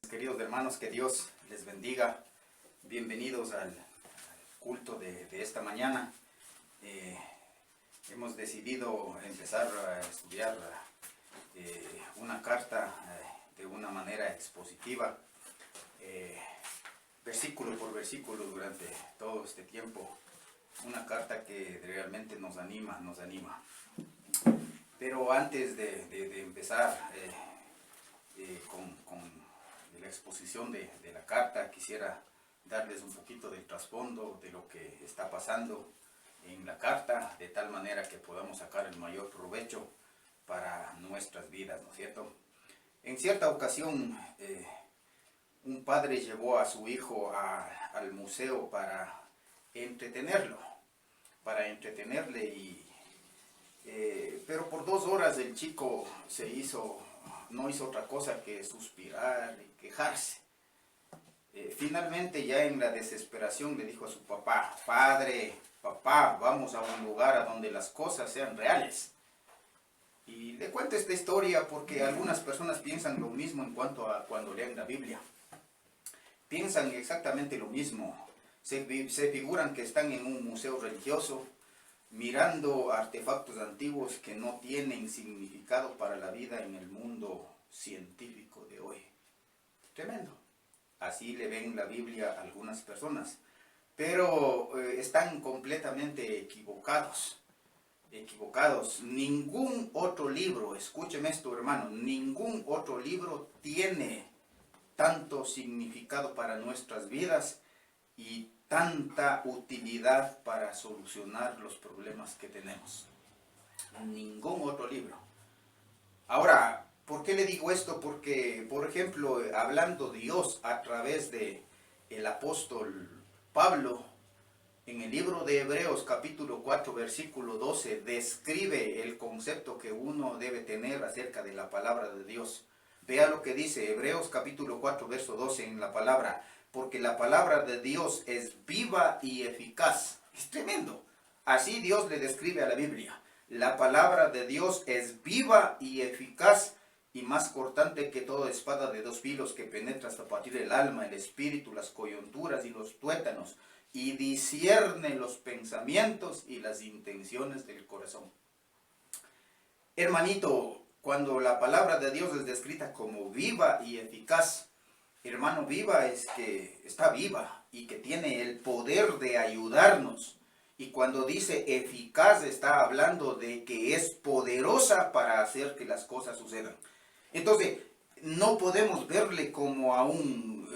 Queridos hermanos, que Dios les bendiga. Bienvenidos al culto de esta mañana. Hemos decidido empezar a estudiar una carta de una manera expositiva, versículo por versículo durante todo este tiempo. Una carta que realmente nos anima. Pero antes de empezar con la exposición de la carta, quisiera darles un poquito del trasfondo de lo que está pasando en la carta, de tal manera que podamos sacar el mayor provecho para nuestras vidas, ¿no es cierto? En cierta ocasión, un padre llevó a su hijo al museo para entretenerle, pero por 2 horas el chico no hizo otra cosa que suspirar y quejarse. Finalmente, ya en la desesperación, le dijo a su papá: papá, vamos a un lugar a donde las cosas sean reales. Y le cuento esta historia porque algunas personas piensan lo mismo en cuanto a cuando leen la Biblia. Piensan exactamente lo mismo. Se figuran que están en un museo religioso, mirando artefactos antiguos que no tienen significado para la vida en el mundo científico de hoy. Tremendo. Así le ven la Biblia a algunas personas, pero están completamente equivocados. Ningún otro libro, escúcheme esto, hermano, ningún otro libro tiene tanto significado para nuestras vidas y tanta utilidad para solucionar los problemas que tenemos. Ningún otro libro. Ahora, ¿por qué le digo esto? Porque, por ejemplo, hablando Dios a través de el apóstol Pablo, en el libro de Hebreos capítulo 4 versículo 12, describe el concepto que uno debe tener acerca de la palabra de Dios. Vea lo que dice Hebreos capítulo 4 verso 12 en la palabra: porque la palabra de Dios es viva y eficaz. Es tremendo. Así Dios le describe a la Biblia. La palabra de Dios es viva y eficaz, y más cortante que toda espada de 2 filos, que penetra hasta partir el alma, el espíritu, las coyunturas y los tuétanos, y discierne los pensamientos y las intenciones del corazón. Hermanito, cuando la palabra de Dios es descrita como viva y eficaz, hermano, viva es que está viva y que tiene el poder de ayudarnos. Y cuando dice eficaz, está hablando de que es poderosa para hacer que las cosas sucedan. Entonces, no podemos verle como a un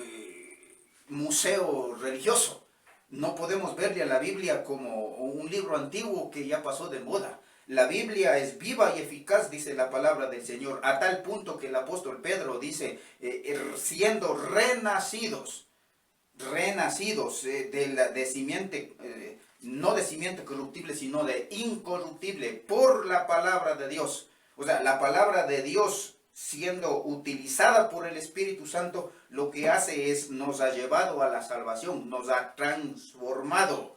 museo religioso. No podemos verle a la Biblia como un libro antiguo que ya pasó de moda. La Biblia es viva y eficaz, dice la palabra del Señor, a tal punto que el apóstol Pedro dice, siendo renacidos de simiente, no de simiente corruptible, sino de incorruptible, por la palabra de Dios. O sea, la palabra de Dios, siendo utilizada por el Espíritu Santo, lo que hace es nos ha llevado a la salvación, nos ha transformado.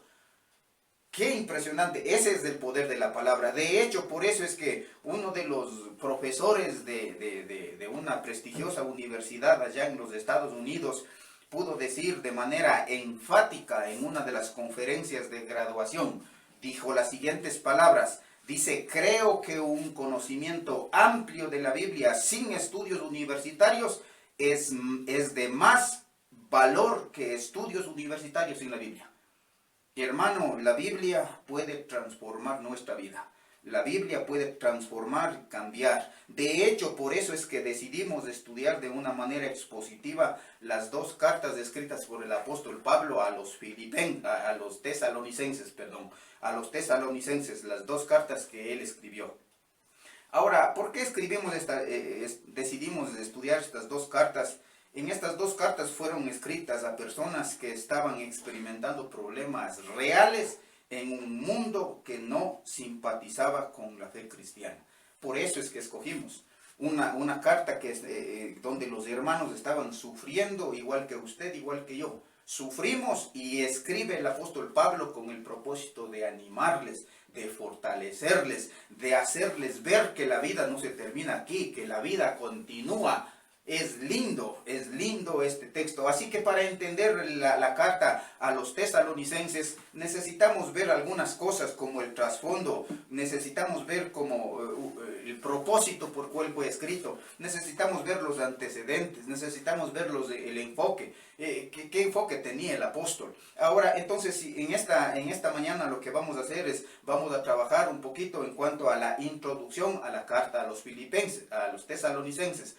¡Qué impresionante! Ese es el poder de la palabra. De hecho, por eso es que uno de los profesores de una prestigiosa universidad allá en los Estados Unidos pudo decir de manera enfática en una de las conferencias de graduación, dijo las siguientes palabras. Dice: creo que un conocimiento amplio de la Biblia sin estudios universitarios es de más valor que estudios universitarios sin la Biblia. Hermano, la Biblia puede transformar nuestra vida. La Biblia puede transformar, cambiar. De hecho, por eso es que decidimos estudiar de una manera expositiva las 2 cartas escritas por el apóstol Pablo a los tesalonicenses, las 2 cartas que él escribió. Ahora, ¿por qué decidimos estudiar estas 2 cartas? En estas 2 cartas fueron escritas a personas que estaban experimentando problemas reales en un mundo que no simpatizaba con la fe cristiana. Por eso es que escogimos una carta donde los hermanos estaban sufriendo, igual que usted, igual que yo. Sufrimos, y escribe el apóstol Pablo con el propósito de animarles, de fortalecerles, de hacerles ver que la vida no se termina aquí, que la vida continúa Es lindo este texto. Así que para entender la carta a los tesalonicenses necesitamos ver algunas cosas como el trasfondo, necesitamos ver como el propósito por cual fue escrito, necesitamos ver los antecedentes, necesitamos ver el enfoque, qué enfoque tenía el apóstol. Ahora, entonces, en esta mañana lo que vamos a hacer es, vamos a trabajar un poquito en cuanto a la introducción a la carta a los filipenses, a los tesalonicenses.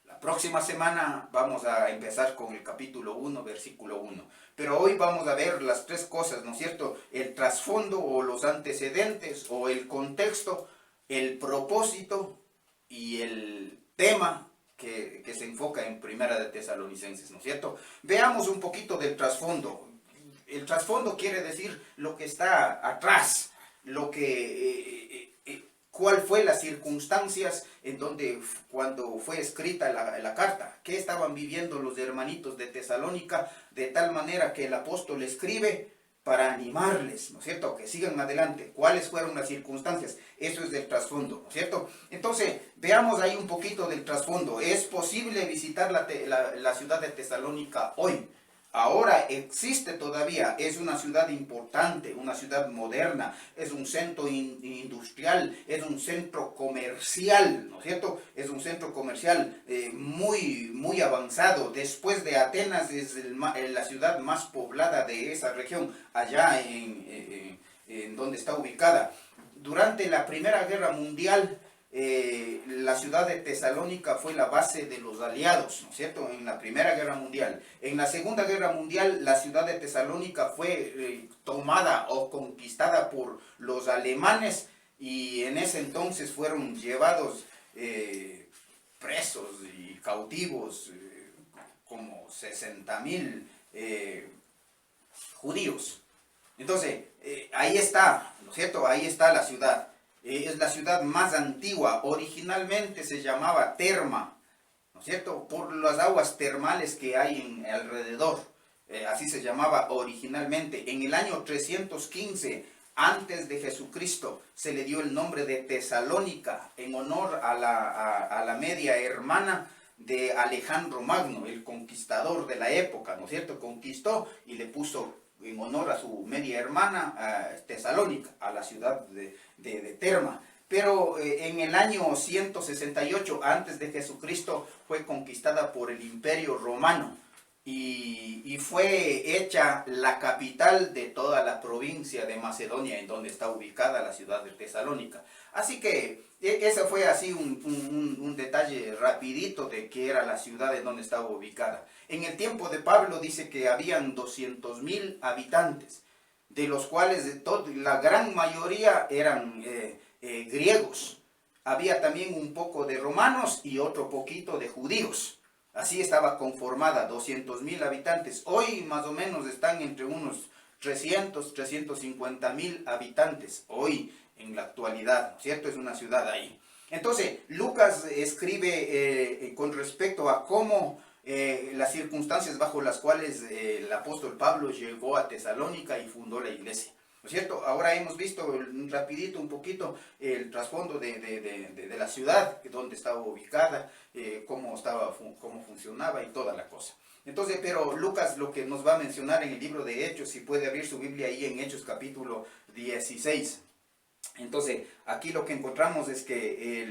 La próxima semana vamos a empezar con el capítulo 1, versículo 1. Pero hoy vamos a ver las tres cosas, ¿no es cierto? El trasfondo o los antecedentes o el contexto, el propósito y el tema que se enfoca en Primera de Tesalonicenses, ¿no es cierto? Veamos un poquito del trasfondo. El trasfondo quiere decir lo que está atrás, lo que... cuál fue las circunstancias en donde cuando fue escrita la carta, qué estaban viviendo los hermanitos de Tesalónica, de tal manera que el apóstol escribe para animarles, ¿no es cierto?, que sigan adelante. ¿Cuáles fueron las circunstancias? Eso es del trasfondo, ¿no es cierto? Entonces, veamos ahí un poquito del trasfondo. ¿Es posible visitar la ciudad de Tesalónica hoy? Ahora existe todavía, es una ciudad importante, una ciudad moderna, es un centro industrial, es un centro comercial, ¿no es cierto? Es un centro comercial muy avanzado. Después de Atenas es la ciudad más poblada de esa región, allá en donde está ubicada. Durante la Primera Guerra Mundial, la ciudad de Tesalónica fue la base de los aliados, ¿no es cierto?, en la Primera Guerra Mundial. En la Segunda Guerra Mundial, la ciudad de Tesalónica fue tomada o conquistada por los alemanes y en ese entonces fueron llevados presos y cautivos como 60.000 judíos. Entonces, ahí está, ¿no es cierto?, ahí está la ciudad. Es la ciudad más antigua. Originalmente se llamaba Terma, ¿no es cierto?, por las aguas termales que hay alrededor. Así se llamaba originalmente. En el año 315 antes de Jesucristo se le dio el nombre de Tesalónica en honor a la media hermana de Alejandro Magno, el conquistador de la época, ¿no es cierto? Conquistó y le puso en honor a su media hermana Tesalónica, a la ciudad de Terma. Pero en el año 168 antes de Jesucristo fue conquistada por el Imperio Romano y fue hecha la capital de toda la provincia de Macedonia, en donde está ubicada la ciudad de Tesalónica. Así que ese fue así un detalle rapidito de que era la ciudad en donde estaba ubicada. En el tiempo de Pablo dice que habían 200.000 habitantes, de los cuales la gran mayoría eran griegos. Había también un poco de romanos y otro poquito de judíos. Así estaba conformada, 200.000 habitantes. Hoy más o menos están entre unos 350.000 habitantes. Hoy, en la actualidad, ¿no es cierto? Es una ciudad ahí. Entonces, Lucas escribe con respecto a cómo las circunstancias bajo las cuales el apóstol Pablo llegó a Tesalónica y fundó la iglesia, ¿no es cierto? Ahora hemos visto rapidito un poquito el trasfondo de la ciudad, donde estaba ubicada, cómo funcionaba y toda la cosa. Entonces, pero Lucas lo que nos va a mencionar en el libro de Hechos, si puede abrir su Biblia ahí en Hechos capítulo 16. Entonces, aquí lo que encontramos es que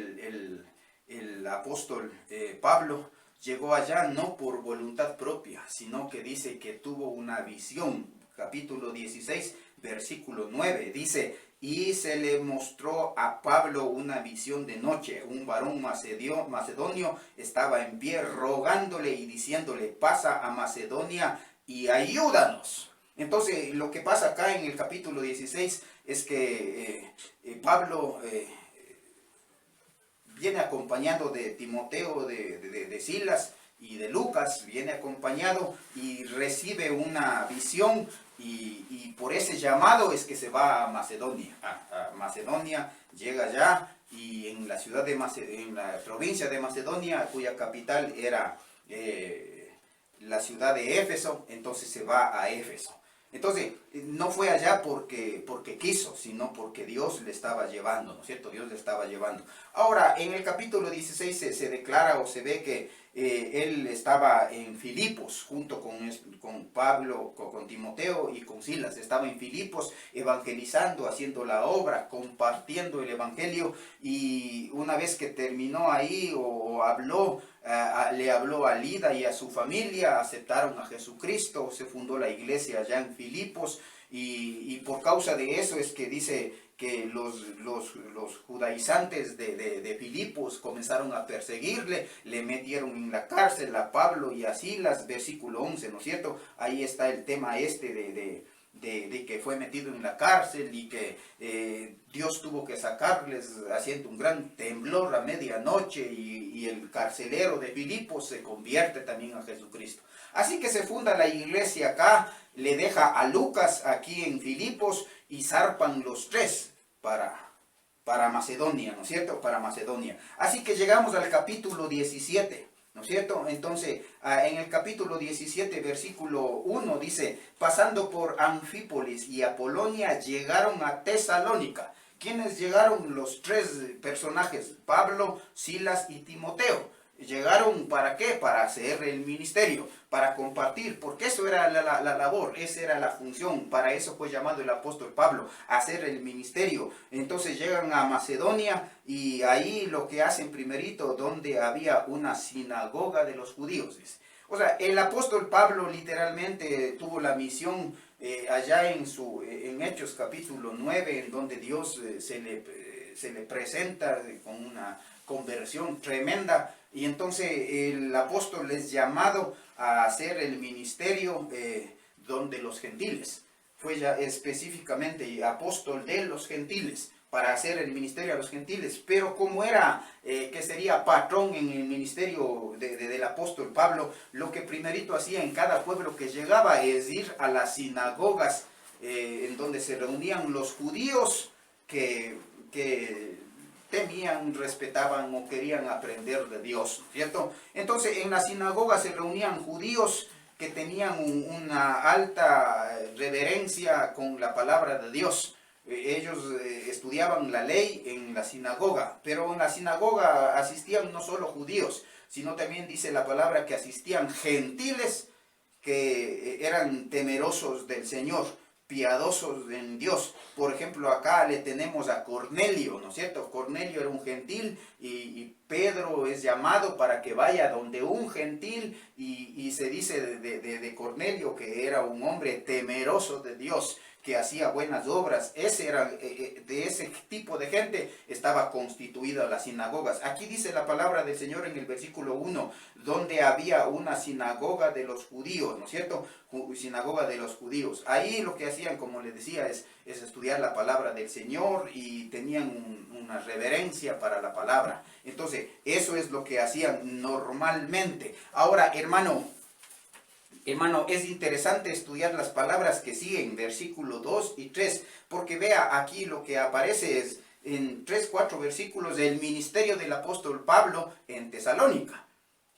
el apóstol Pablo llegó allá no por voluntad propia, sino que dice que tuvo una visión. Capítulo 16, versículo 9, dice: y se le mostró a Pablo una visión de noche. Un varón macedonio estaba en pie rogándole y diciéndole: pasa a Macedonia y ayúdanos. Entonces, lo que pasa acá en el capítulo 16 es que Pablo viene acompañado de Timoteo, de Silas y de Lucas, viene acompañado y recibe una visión y por ese llamado es que se va a Macedonia. A Macedonia, llega allá y en la ciudad en la provincia de Macedonia, cuya capital era la ciudad de Éfeso, entonces se va a Éfeso. Entonces, no fue allá porque quiso, sino porque Dios le estaba llevando, ¿no es cierto? Dios le estaba llevando. Ahora, en el capítulo 16 se declara o se ve que él estaba en Filipos, junto con Pablo, con Timoteo y con Silas. Estaba en Filipos evangelizando, haciendo la obra, compartiendo el evangelio, y una vez que terminó ahí o habló, le habló a Lida y a su familia, aceptaron a Jesucristo, se fundó la iglesia allá en Filipos, y por causa de eso es que dice que los judaizantes de Filipos comenzaron a perseguirle, le metieron en la cárcel a Pablo y a Silas, versículo 11, ¿no es cierto? Ahí está el tema este de que fue metido en la cárcel y que Dios tuvo que sacarles haciendo un gran temblor a medianoche, y el carcelero de Filipos se convierte también a Jesucristo. Así que se funda la iglesia acá, le deja a Lucas aquí en Filipos y zarpan los tres para Macedonia, ¿no es cierto? Para Macedonia. Así que llegamos al capítulo 17. ¿No es cierto? Entonces, en el capítulo 17, versículo 1 dice, pasando por Anfípolis y Apolonia, llegaron a Tesalónica. ¿Quiénes llegaron? Los tres personajes, Pablo, Silas y Timoteo. Llegaron ¿para qué? Para hacer el ministerio, para compartir, porque eso era la labor, esa era la función, para eso fue llamado el apóstol Pablo, hacer el ministerio. Entonces llegan a Macedonia y ahí lo que hacen primerito, donde había una sinagoga de los judíos. O sea, el apóstol Pablo literalmente tuvo la misión allá en Hechos capítulo 9, en donde Dios se le presenta con una conversión tremenda. Y entonces el apóstol es llamado a hacer el ministerio donde los gentiles. Fue ya específicamente apóstol de los gentiles, para hacer el ministerio a los gentiles. Pero como era, que sería patrón en el ministerio del apóstol Pablo, lo que primerito hacía en cada pueblo que llegaba es ir a las sinagogas en donde se reunían los judíos que temían, respetaban o querían aprender de Dios, ¿cierto? Entonces en la sinagoga se reunían judíos que tenían una alta reverencia con la palabra de Dios. Ellos estudiaban la ley en la sinagoga, pero en la sinagoga asistían no solo judíos, sino también dice la palabra que asistían gentiles que eran temerosos del Señor, piadosos en Dios. Por ejemplo, acá le tenemos a Cornelio, ¿no es cierto? Cornelio era un gentil y Pedro es llamado para que vaya donde un gentil, y se dice de Cornelio que era un hombre temeroso de Dios, que hacía buenas obras. De ese tipo de gente estaba constituida las sinagogas. Aquí dice la palabra del Señor en el versículo 1, donde había una sinagoga de los judíos, ¿no es cierto? Sinagoga de los judíos. Ahí lo que hacían, como les decía, es estudiar la palabra del Señor, y tenían una reverencia para la palabra. Entonces, eso es lo que hacían normalmente. Ahora, hermano, es interesante estudiar las palabras que siguen, versículo 2 y 3, porque vea aquí lo que aparece es en 3, 4 versículos el ministerio del apóstol Pablo en Tesalónica.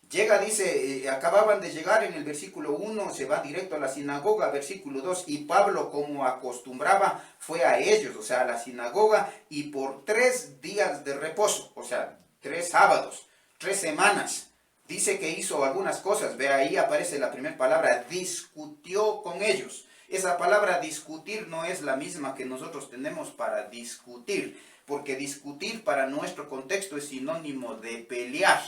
Llega, dice, acababan de llegar en el versículo 1, se va directo a la sinagoga, versículo 2, y Pablo, como acostumbraba, fue a ellos, o sea, a la sinagoga, y por 3 días de reposo, o sea, 3 sábados, 3 semanas, dice que hizo algunas cosas. Ve, ahí aparece la primera palabra, discutió con ellos. Esa palabra discutir no es la misma que nosotros tenemos para discutir, porque discutir para nuestro contexto es sinónimo de pelear,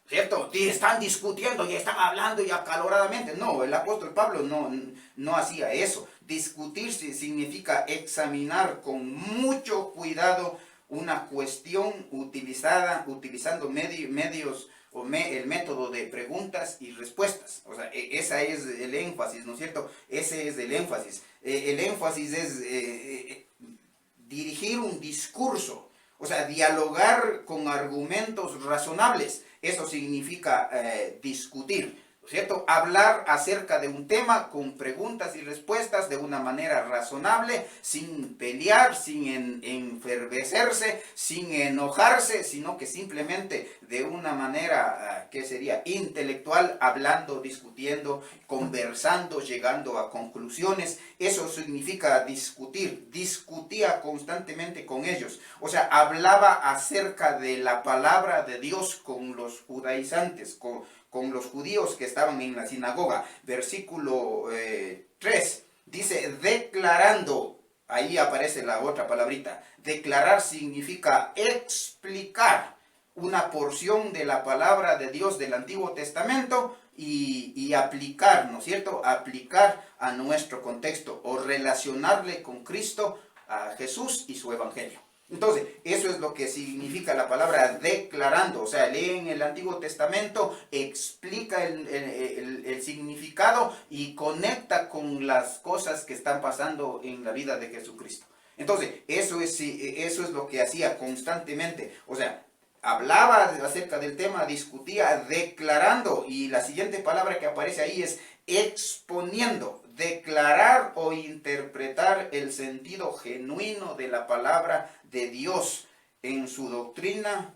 ¿cierto? Y están discutiendo y están hablando y acaloradamente. No, el apóstol Pablo no hacía eso. Discutir significa examinar con mucho cuidado una cuestión utilizando medios o el método de preguntas y respuestas. O sea, ese es el énfasis, ¿no es cierto? Ese es el énfasis. El énfasis es dirigir un discurso, o sea, dialogar con argumentos razonables. Eso significa discutir. ¿cierto? Hablar acerca de un tema con preguntas y respuestas de una manera razonable, sin pelear, sin enfervecerse, sin enojarse, sino que simplemente de una manera, ¿qué sería? Intelectual, hablando, discutiendo, conversando, llegando a conclusiones. Eso significa discutir. Discutía constantemente con ellos. O sea, hablaba acerca de la palabra de Dios con los judaizantes, con los judíos que estaban en la sinagoga. Versículo 3 dice, declarando, ahí aparece la otra palabrita. Declarar significa explicar una porción de la palabra de Dios del Antiguo Testamento y aplicar, ¿no es cierto? Aplicar a nuestro contexto o relacionarle con Cristo, a Jesús y su Evangelio. Entonces, eso es lo que significa la palabra declarando. O sea, lee en el Antiguo Testamento, explica el significado y conecta con las cosas que están pasando en la vida de Jesucristo. Entonces, eso es lo que hacía constantemente. O sea, hablaba acerca del tema, discutía, declarando. Y la siguiente palabra que aparece ahí es exponiendo. Declarar o interpretar el sentido genuino de la palabra de Dios en su doctrina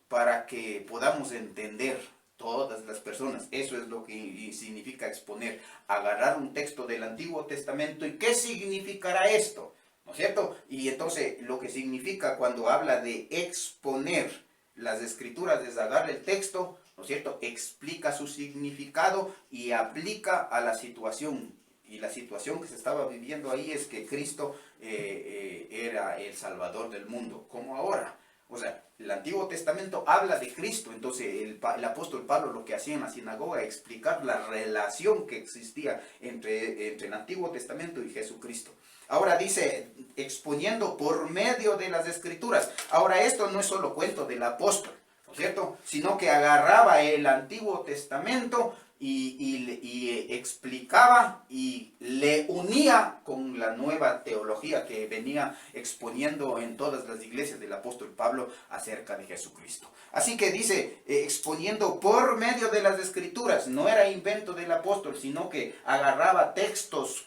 para que podamos entender todas las personas. Eso es lo que significa exponer. Agarrar un texto del Antiguo Testamento y ¿qué significará esto? ¿No es cierto? Y entonces lo que significa cuando habla de exponer las escrituras es agarrar el texto, ¿no es cierto? Explica su significado y aplica a la situación. Y la situación que se estaba viviendo ahí es que Cristo era el Salvador del mundo, como ahora. O sea, el Antiguo Testamento habla de Cristo, entonces el apóstol Pablo lo que hacía en la sinagoga es explicar la relación que existía entre el Antiguo Testamento y Jesucristo. Ahora dice, exponiendo por medio de las Escrituras. Ahora esto no es solo cuento del apóstol, ¿no es cierto? Sino que agarraba el Antiguo Testamento y explicaba y le unía con la nueva teología que venía exponiendo en todas las iglesias del apóstol Pablo acerca de Jesucristo. Así que dice, exponiendo por medio de las Escrituras, no era invento del apóstol, sino que agarraba textos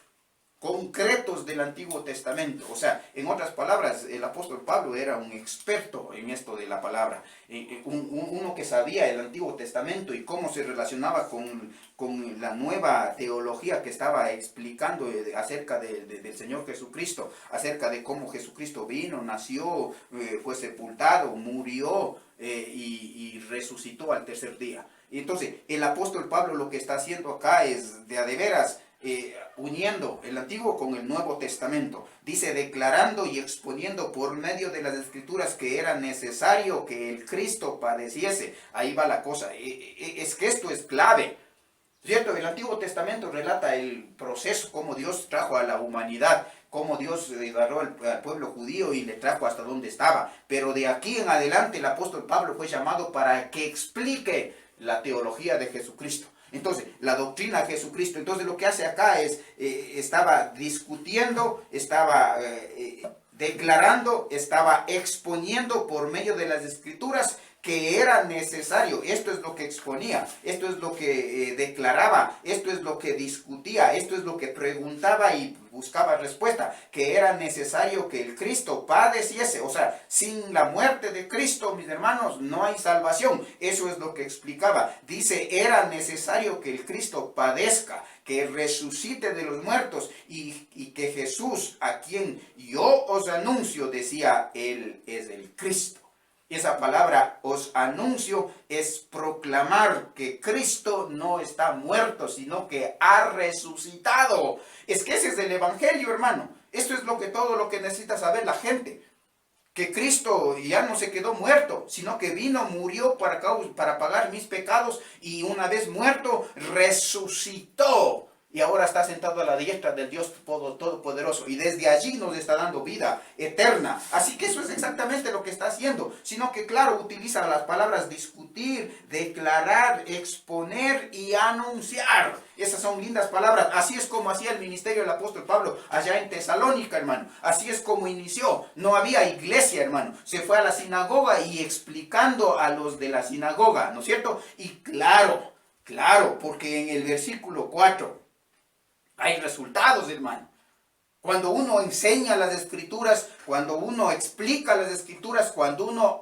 concretos del Antiguo Testamento. O sea, en otras palabras, el apóstol Pablo era un experto en esto de la palabra, uno que sabía el Antiguo Testamento y cómo se relacionaba con la nueva teología que estaba explicando acerca del Señor Jesucristo, acerca de cómo Jesucristo vino, nació, fue sepultado, murió y resucitó al tercer día. Entonces, el apóstol Pablo lo que está haciendo acá es de a de veras uniendo el Antiguo con el Nuevo Testamento. Dice, declarando y exponiendo por medio de las Escrituras que era necesario que el Cristo padeciese. Ahí va la cosa. Es que esto es clave, ¿cierto? El Antiguo Testamento relata el proceso, cómo Dios trajo a la humanidad, cómo Dios agarró al pueblo judío y le trajo hasta donde estaba. Pero de aquí en adelante el apóstol Pablo fue llamado para que explique la teología de Jesucristo. Entonces, la doctrina de Jesucristo. Entonces, lo que hace acá es, estaba discutiendo, estaba declarando, estaba exponiendo por medio de las Escrituras que era necesario. Esto es lo que exponía, esto es lo que declaraba, esto es lo que discutía, esto es lo que preguntaba y buscaba respuesta, que era necesario que el Cristo padeciese. O sea, sin la muerte de Cristo, mis hermanos, no hay salvación. Eso es lo que explicaba. Dice, era necesario que el Cristo padezca, que resucite de los muertos y que Jesús, a quien yo os anuncio, decía, Él es el Cristo. Esa palabra os anuncio es proclamar que Cristo no está muerto, sino que ha resucitado. Es que ese es el Evangelio, hermano. Esto es todo lo que necesita saber la gente. Que Cristo ya no se quedó muerto, sino que vino, murió para pagar mis pecados y una vez muerto, resucitó. Y ahora está sentado a la diestra del Dios Todopoderoso. Y desde allí nos está dando vida eterna. Así que eso es exactamente lo que está haciendo. Sino que, claro, utiliza las palabras discutir, declarar, exponer y anunciar. Esas son lindas palabras. Así es como hacía el ministerio del apóstol Pablo allá en Tesalónica, hermano. Así es como inició. No había iglesia, hermano. Se fue a la sinagoga y explicando a los de la sinagoga, ¿no es cierto? Y claro, Claro, porque en el versículo 4 hay resultados, hermano. Cuando uno enseña las escrituras, cuando uno explica las escrituras, cuando uno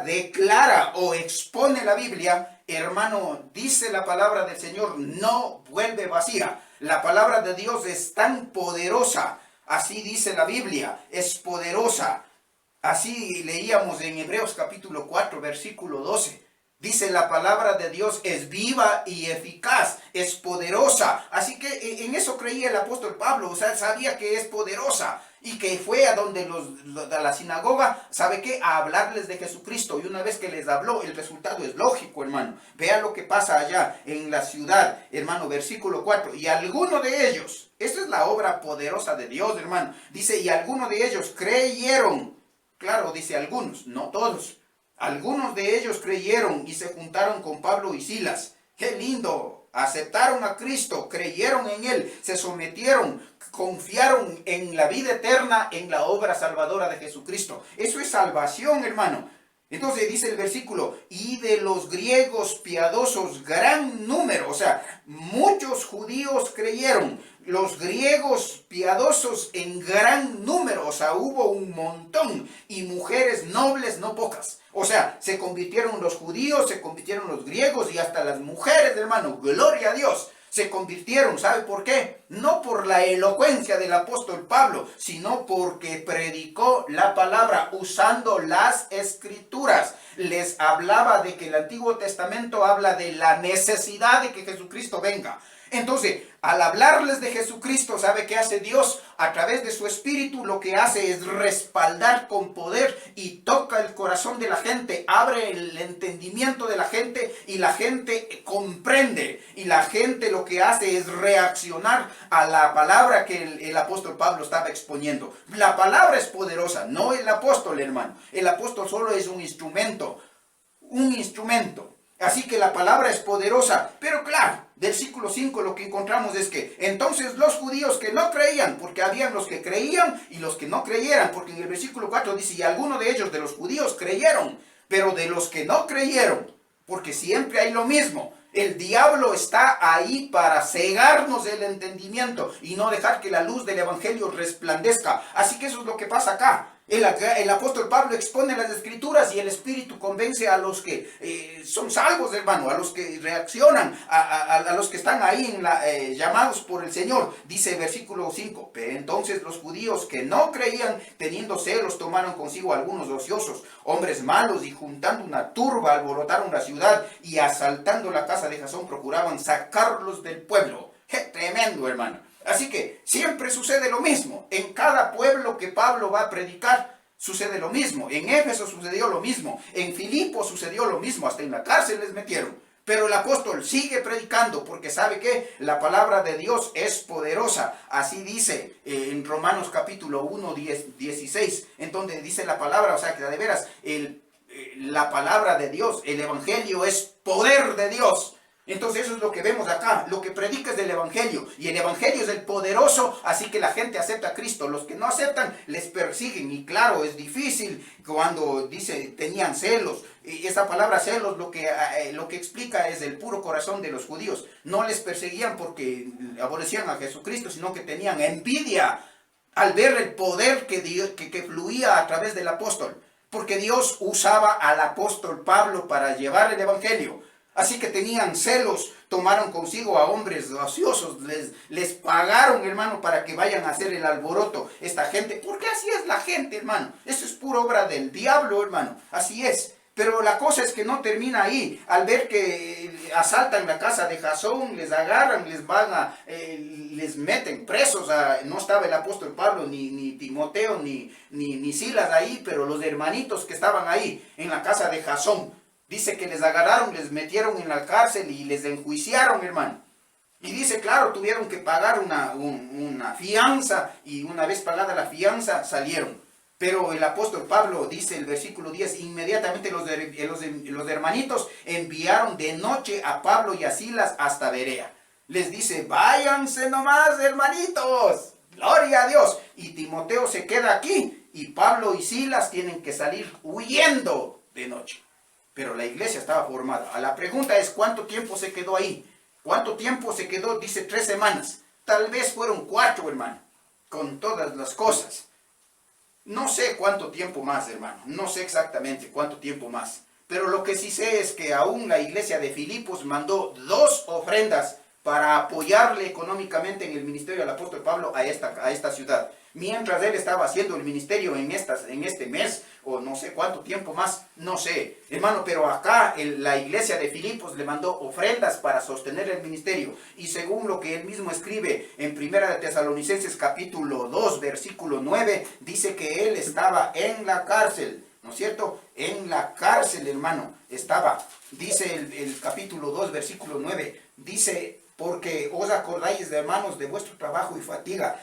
declara o expone la Biblia, hermano, dice la palabra del Señor, no vuelve vacía. La palabra de Dios es tan poderosa, así dice la Biblia, es poderosa. Así leíamos en Hebreos capítulo 4, versículo 12. Dice la palabra de Dios es viva y eficaz, es poderosa. Así que en eso creía el apóstol Pablo, o sea, sabía que es poderosa. Y que fue a donde a la sinagoga, ¿sabe qué? A hablarles de Jesucristo. Y una vez que les habló, el resultado es lógico, hermano. Vea lo que pasa allá en la ciudad, hermano, versículo 4. Y alguno de ellos, esta es la obra poderosa de Dios, hermano. Dice, y alguno de ellos creyeron. Claro, dice algunos, no todos. Algunos de ellos creyeron y se juntaron con Pablo y Silas. ¡Qué lindo! Aceptaron a Cristo, creyeron en Él, se sometieron, confiaron en la vida eterna, en la obra salvadora de Jesucristo. Eso es salvación, hermano. Entonces dice el versículo, y de los griegos piadosos gran número, o sea, muchos judíos creyeron, los griegos piadosos en gran número, o sea, hubo un montón, y mujeres nobles no pocas. O sea, se convirtieron los judíos, se convirtieron los griegos y hasta las mujeres, hermano, gloria a Dios. Se convirtieron, ¿sabe por qué? No por la elocuencia del apóstol Pablo, sino porque predicó la palabra usando las escrituras. Les hablaba de que el Antiguo Testamento habla de la necesidad de que Jesucristo venga. Entonces, al hablarles de Jesucristo, ¿sabe qué hace Dios? A través de su Espíritu lo que hace es respaldar con poder y toca el corazón de la gente, abre el entendimiento de la gente y la gente comprende. Y la gente lo que hace es reaccionar a la palabra que el apóstol Pablo estaba exponiendo. La palabra es poderosa, no el apóstol, hermano. El apóstol solo es un instrumento, un instrumento. Así que la palabra es poderosa, pero claro, versículo 5 lo que encontramos es que entonces los judíos que no creían, porque habían los que creían y los que no creyeran, porque en el versículo 4 dice, y algunos de ellos, de los judíos, creyeron, pero de los que no creyeron, porque siempre hay lo mismo, el diablo está ahí para cegarnos el entendimiento y no dejar que la luz del evangelio resplandezca. Así que eso es lo que pasa acá. El apóstol Pablo expone las escrituras y el Espíritu convence a los que son salvos, hermano, a los que reaccionan, a los que están ahí llamados por el Señor. Dice el versículo 5, pero entonces los judíos que no creían, teniendo celos, tomaron consigo algunos ociosos, hombres malos, y juntando una turba alborotaron la ciudad y asaltando la casa de Jasón procuraban sacarlos del pueblo. ¡Qué tremendo, hermano! Así que siempre sucede lo mismo. En cada pueblo que Pablo va a predicar, sucede lo mismo. En Éfeso sucedió lo mismo. En Filipo sucedió lo mismo. Hasta en la cárcel les metieron. Pero el apóstol sigue predicando porque sabe que la palabra de Dios es poderosa. Así dice en Romanos capítulo 1, 16, en donde dice la palabra, o sea que de veras la palabra de Dios, el evangelio es poder de Dios. Entonces eso es lo que vemos acá, lo que predica es del evangelio, y el evangelio es el poderoso, así que la gente acepta a Cristo. Los que no aceptan les persiguen, y claro, es difícil cuando dice tenían celos. Y esa palabra celos lo que explica es el puro corazón de los judíos. No les perseguían porque aborrecían a Jesucristo, sino que tenían envidia al ver el poder que fluía a través del apóstol, porque Dios usaba al apóstol Pablo para llevar el evangelio. Así que tenían celos, tomaron consigo a hombres ociosos, les pagaron, hermano, para que vayan a hacer el alboroto esta gente. Porque así es la gente, hermano. Eso es pura obra del diablo, hermano. Así es. Pero la cosa es que no termina ahí. Al ver que asaltan la casa de Jasón, les agarran, les meten presos. No estaba el apóstol Pablo, ni Timoteo, ni Silas ahí, pero los hermanitos que estaban ahí en la casa de Jasón. Dice que les agarraron, les metieron en la cárcel y les enjuiciaron, hermano. Y dice, claro, tuvieron que pagar una fianza, y una vez pagada la fianza salieron. Pero el apóstol Pablo dice el versículo 10, inmediatamente los hermanitos enviaron de noche a Pablo y a Silas hasta Berea. Les dice, váyanse nomás, hermanitos, gloria a Dios. Y Timoteo se queda aquí y Pablo y Silas tienen que salir huyendo de noche. pero la iglesia estaba formada. La pregunta es, ¿cuánto tiempo se quedó ahí? ¿Cuánto tiempo se quedó? Dice 3 semanas. Tal vez fueron 4, hermano, con todas las cosas. No sé cuánto tiempo más, hermano. No sé exactamente cuánto tiempo más. Pero lo que sí sé es que aún la iglesia de Filipos mandó 2 ofrendas para apoyarle económicamente en el ministerio del apóstol Pablo a esta ciudad. Mientras él estaba haciendo el ministerio en este mes, o no sé cuánto tiempo más, no sé. Hermano, pero acá la iglesia de Filipos le mandó ofrendas para sostener el ministerio. Y según lo que él mismo escribe en Primera de Tesalonicenses capítulo 2, versículo 9, dice que él estaba en la cárcel. ¿No es cierto? En la cárcel, hermano, estaba. Dice el capítulo 2, versículo 9. Dice, porque os acordáis, de hermanos, de vuestro trabajo y fatiga,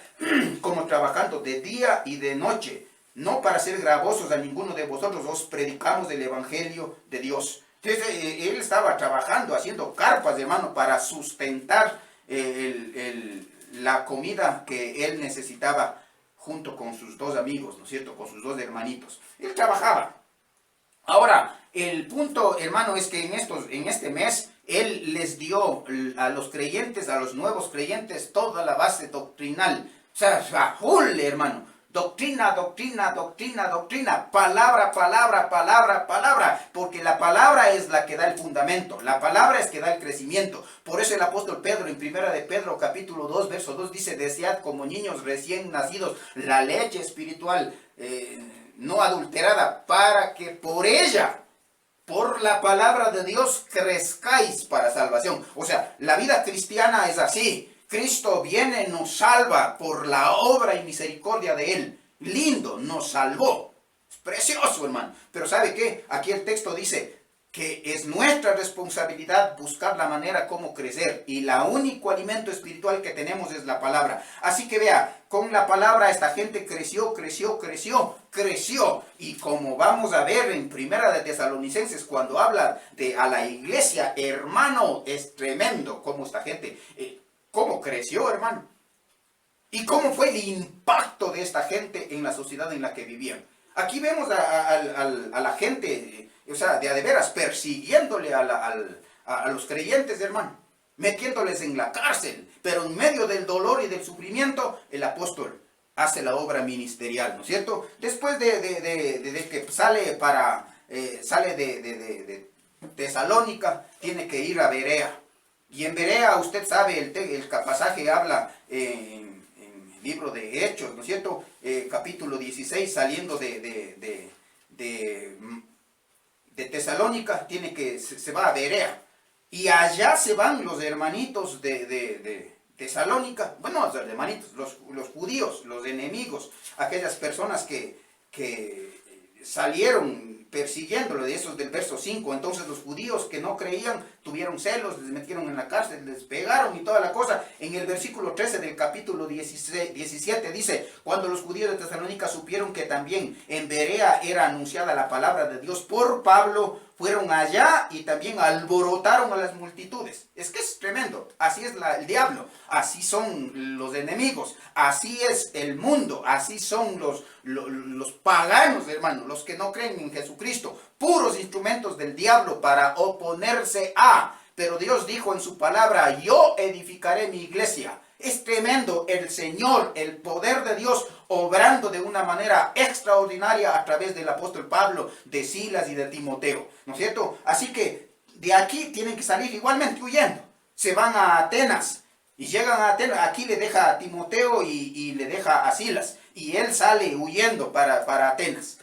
como trabajando de día y de noche, no para ser gravosos a ninguno de vosotros, os predicamos el evangelio de Dios. Entonces, él estaba trabajando, haciendo carpas, hermano, para sustentar la comida que él necesitaba junto con sus 2 amigos, ¿no es cierto? Con sus 2 hermanitos. Él trabajaba. Ahora, el punto, hermano, es que en este mes, él les dio a los creyentes, a los nuevos creyentes, toda la base doctrinal. O sea, full, hermano. Doctrina, doctrina, doctrina, doctrina. Palabra, palabra, palabra, palabra. Porque la palabra es la que da el fundamento. La palabra es que da el crecimiento. Por eso el apóstol Pedro, en Primera de Pedro, capítulo 2, verso 2, dice, desead como niños recién nacidos la leche espiritual no adulterada, para que por ella, por la palabra de Dios, crezcáis para salvación. O sea, la vida cristiana es así. Cristo viene, nos salva por la obra y misericordia de Él. Lindo, nos salvó. Es precioso, hermano. Pero ¿sabe qué? Aquí el texto dice que es nuestra responsabilidad buscar la manera como crecer. Y el único alimento espiritual que tenemos es la palabra. Así que vea, con la palabra esta gente creció, creció, creció, creció. Y como vamos a ver en Primera de Tesalonicenses, cuando habla a la iglesia, hermano, es tremendo cómo esta gente, cómo creció, hermano. Y cómo fue el impacto de esta gente en la sociedad en la que vivían. Aquí vemos a la gente, o sea, de veras, persiguiéndole a los creyentes, hermano, metiéndoles en la cárcel, pero en medio del dolor y del sufrimiento, el apóstol hace la obra ministerial, ¿no es cierto? Después de que sale de Tesalónica, tiene que ir a Berea. Y en Berea, usted sabe, el pasaje habla en el libro de Hechos, ¿no es cierto? Capítulo 16, saliendo de Tesalónica, se va a Berea. Y allá se van los hermanitos de Tesalónica, bueno, los hermanitos, los judíos, los enemigos, aquellas personas que salieron persiguiéndolo, de esos del verso 5. Entonces los judíos que no creían tuvieron celos, les metieron en la cárcel, les pegaron y toda la cosa. En el versículo 13 del capítulo 17 dice, cuando los judíos de Tesalónica supieron que también en Berea era anunciada la palabra de Dios por Pablo, fueron allá y también alborotaron a las multitudes. Es que es tremendo. Así es el diablo. Así son los enemigos. Así es el mundo. Así son los paganos, hermano. Los que no creen en Jesucristo. Puros instrumentos del diablo para oponerse a. Pero Dios dijo en su palabra, yo edificaré mi iglesia. Es tremendo el Señor, el poder de Dios obrando de una manera extraordinaria a través del apóstol Pablo, de Silas y de Timoteo, ¿no es cierto? Así que de aquí tienen que salir igualmente huyendo. Se van a Atenas y llegan a Atenas. Aquí le deja a Timoteo y le deja a Silas. Y él sale huyendo para Atenas.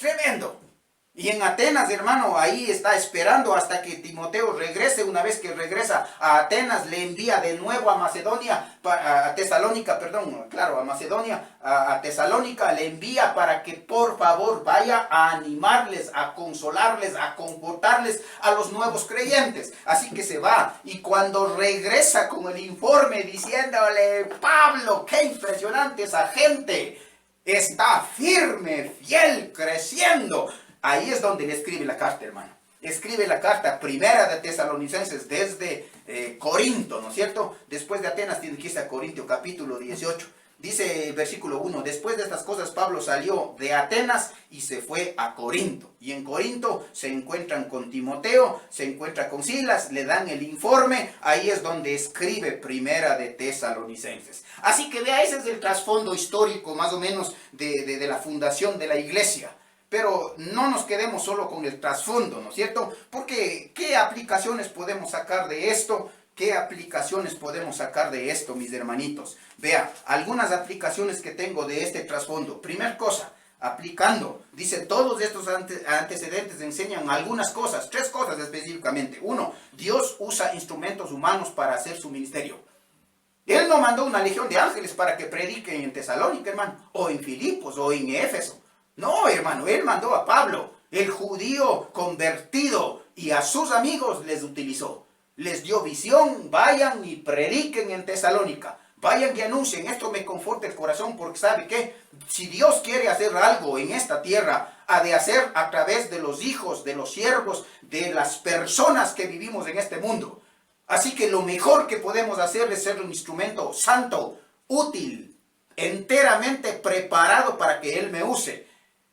Tremendo. Y en Atenas, hermano, ahí está esperando hasta que Timoteo regrese. Una vez que regresa a Atenas, le envía de nuevo a Macedonia, a Tesalónica, perdón, claro, a Macedonia, a Tesalónica, le envía para que por favor vaya a animarles, a consolarles, a confortarles a los nuevos creyentes. Así que se va, y cuando regresa con el informe diciéndole, Pablo, qué impresionante esa gente, está firme, fiel, creciendo. Ahí es donde le escribe la carta, hermano. Escribe la carta Primera de Tesalonicenses desde Corinto, ¿no es cierto? Después de Atenas tiene que irse a Corinto, capítulo 18. Dice el versículo 1, después de estas cosas Pablo salió de Atenas y se fue a Corinto. Y en Corinto se encuentran con Timoteo, se encuentra con Silas, le dan el informe, ahí es donde escribe Primera de Tesalonicenses. Así que vea, ese es el trasfondo histórico más o menos de la fundación de la iglesia. Pero no nos quedemos solo con el trasfondo, ¿no es cierto? Porque ¿qué aplicaciones podemos sacar de esto? ¿Qué aplicaciones podemos sacar de esto, mis hermanitos? Vea, algunas aplicaciones que tengo de este trasfondo. Primer cosa, aplicando. Dice, todos estos antecedentes enseñan algunas cosas, 3 cosas específicamente. 1, Dios usa instrumentos humanos para hacer su ministerio. Él no mandó una legión de ángeles para que prediquen en Tesalónica, hermano, o en Filipos, o en Éfeso. No, hermano, él mandó a Pablo, el judío convertido, y a sus amigos les utilizó. Les dio visión, vayan y prediquen en Tesalónica. Vayan y anuncien. Esto me conforta el corazón porque sabe que si Dios quiere hacer algo en esta tierra, ha de hacer a través de los hijos, de los siervos, de las personas que vivimos en este mundo. Así que lo mejor que podemos hacer es ser un instrumento santo, útil, enteramente preparado para que Él me use.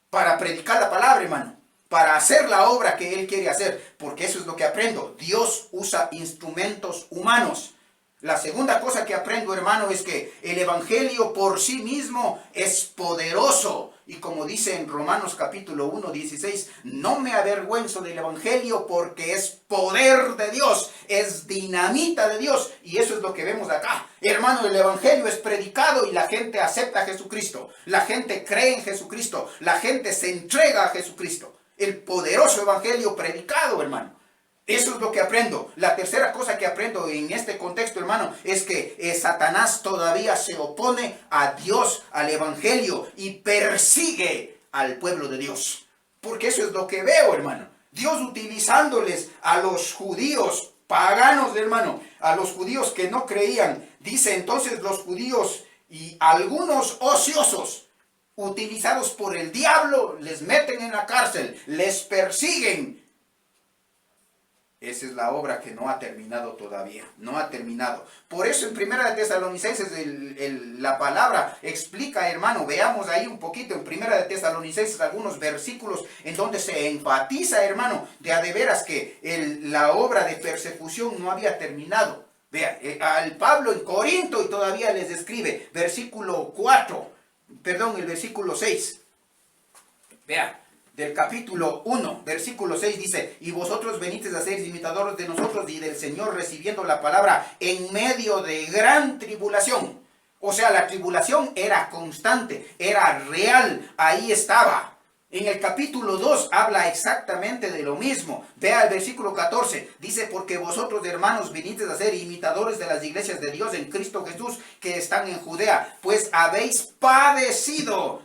Para predicar la palabra, hermano. Para hacer la obra que Él quiere hacer. Porque eso es lo que aprendo. Dios usa instrumentos humanos. La segunda cosa que aprendo, hermano, es que el evangelio por sí mismo es poderoso. Y como dice en Romanos capítulo 1, 16, no me avergüenzo del evangelio porque es poder de Dios, es dinamita de Dios. Y eso es lo que vemos acá. Hermano, el evangelio es predicado y la gente acepta a Jesucristo. La gente cree en Jesucristo. La gente se entrega a Jesucristo. El poderoso evangelio predicado, hermano. Eso es lo que aprendo. La tercera cosa que aprendo en este contexto, hermano, es que Satanás todavía se opone a Dios, al evangelio, y persigue al pueblo de Dios. Porque eso es lo que veo, hermano. Dios utilizándoles a los judíos paganos, hermano, a los judíos que no creían. Dice entonces los judíos y algunos ociosos, utilizados por el diablo, les meten en la cárcel, les persiguen. Esa es la obra que no ha terminado todavía, no ha terminado. Por eso en Primera de Tesalonicenses la palabra explica, hermano, veamos ahí un poquito en Primera de Tesalonicenses algunos versículos en donde se enfatiza, hermano, de a de veras que la obra de persecución no había terminado. Vean, al Pablo en Corinto y todavía les escribe, versículo 6. Vean. Del capítulo 1, versículo 6 dice, y vosotros venisteis a ser imitadores de nosotros y del Señor recibiendo la palabra en medio de gran tribulación. O sea, la tribulación era constante, era real, ahí estaba. En el capítulo 2 habla exactamente de lo mismo. Vea el versículo 14, dice, porque vosotros, hermanos, vinisteis a ser imitadores de las iglesias de Dios en Cristo Jesús que están en Judea, pues habéis padecido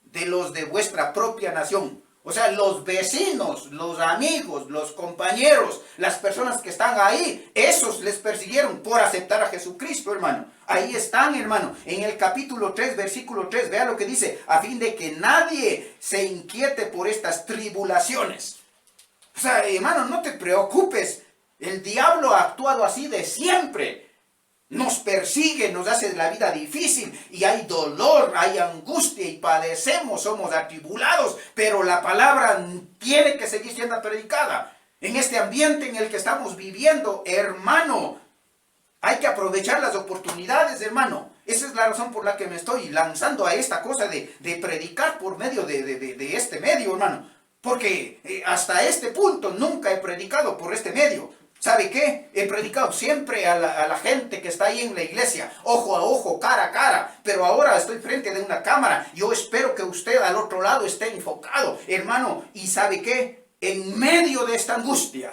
de los de vuestra propia nación. O sea, los vecinos, los amigos, los compañeros, las personas que están ahí, esos les persiguieron por aceptar a Jesucristo, hermano. Ahí están, hermano. En el capítulo 3, versículo 3, vea lo que dice, a fin de que nadie se inquiete por estas tribulaciones. O sea, hermano, no te preocupes. El diablo ha actuado así de siempre. Nos persigue, nos hace la vida difícil y hay dolor, hay angustia y padecemos, somos atribulados, pero la palabra tiene que seguir siendo predicada. En este ambiente en el que estamos viviendo, hermano, hay que aprovechar las oportunidades, hermano. Esa es la razón por la que me estoy lanzando a esta cosa de predicar por medio de este medio, hermano. Porque hasta este punto nunca he predicado por este medio. ¿Sabe qué? He predicado siempre a la gente que está ahí en la iglesia, ojo a ojo, cara a cara, pero ahora estoy frente de una cámara. Yo espero que usted al otro lado esté enfocado, hermano. ¿Y sabe qué? En medio de esta angustia,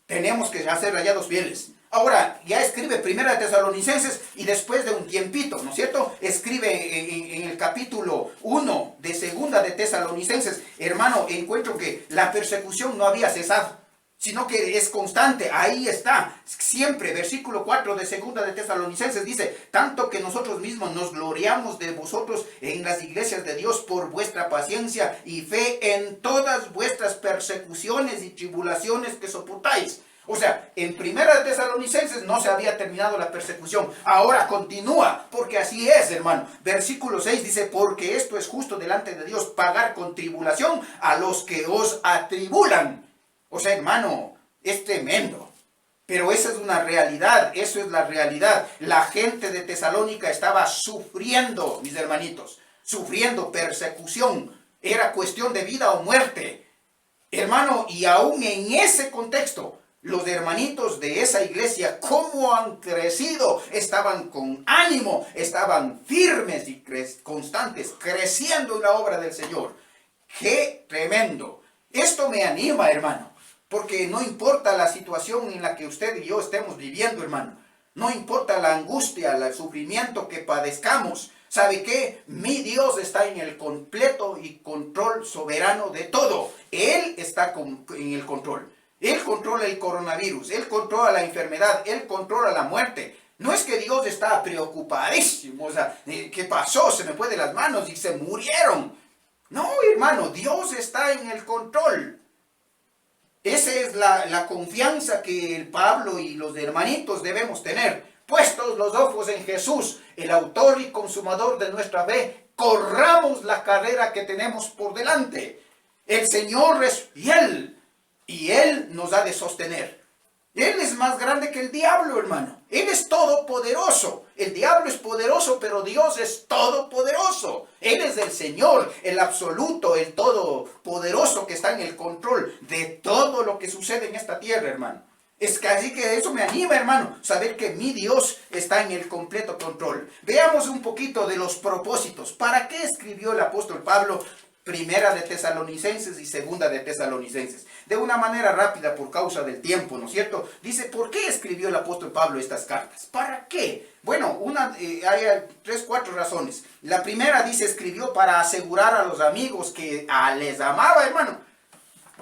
tenemos que hacer hallados fieles. Ahora, ya escribe Primera de Tesalonicenses y después de un tiempito, ¿no es cierto? Escribe en el capítulo 1 de Segunda de Tesalonicenses, hermano, encuentro que la persecución no había cesado, sino que es constante, ahí está, siempre, versículo 4 de Segunda de Tesalonicenses dice, tanto que nosotros mismos nos gloriamos de vosotros en las iglesias de Dios por vuestra paciencia y fe en todas vuestras persecuciones y tribulaciones que soportáis. O sea, en Primera de Tesalonicenses no se había terminado la persecución. Ahora continúa, porque así es, hermano. Versículo 6 dice, porque esto es justo delante de Dios, pagar con tribulación a los que os atribulan. O sea, hermano, es tremendo. Pero esa es una realidad, eso es la realidad. La gente de Tesalónica estaba sufriendo, mis hermanitos, sufriendo persecución. Era cuestión de vida o muerte. Hermano, y aún en ese contexto, los hermanitos de esa iglesia, cómo han crecido, estaban con ánimo, estaban firmes y constantes, creciendo en la obra del Señor. ¡Qué tremendo! Esto me anima, hermano, porque no importa la situación en la que usted y yo estemos viviendo, hermano. No importa la angustia, el sufrimiento que padezcamos. ¿Sabe qué? Mi Dios está en el completo y control soberano de todo. Él está en el control. Él controla el coronavirus, Él controla la enfermedad, Él controla la muerte. No es que Dios está preocupadísimo, o sea, ¿qué pasó? Se me fue de las manos y se murieron. No, hermano, Dios está en el control. Esa es la confianza que el Pablo y los hermanitos debemos tener. Puestos los ojos en Jesús, el autor y consumador de nuestra fe, corramos la carrera que tenemos por delante. El Señor es fiel. Y Él nos ha de sostener. Él es más grande que el diablo, hermano. Él es todopoderoso. El diablo es poderoso, pero Dios es todopoderoso. Él es el Señor, el absoluto, el todopoderoso que está en el control de todo lo que sucede en esta tierra, hermano. Es que así que eso me anima, hermano, saber que mi Dios está en el completo control. Veamos un poquito de los propósitos. ¿Para qué escribió el apóstol Pablo Primera de Tesalonicenses y Segunda de Tesalonicenses? De una manera rápida por causa del tiempo, ¿no es cierto? Dice, ¿por qué escribió el apóstol Pablo estas cartas? ¿Para qué? Bueno, hay 3-4 razones. La primera dice, escribió para asegurar a los amigos que les amaba, hermano.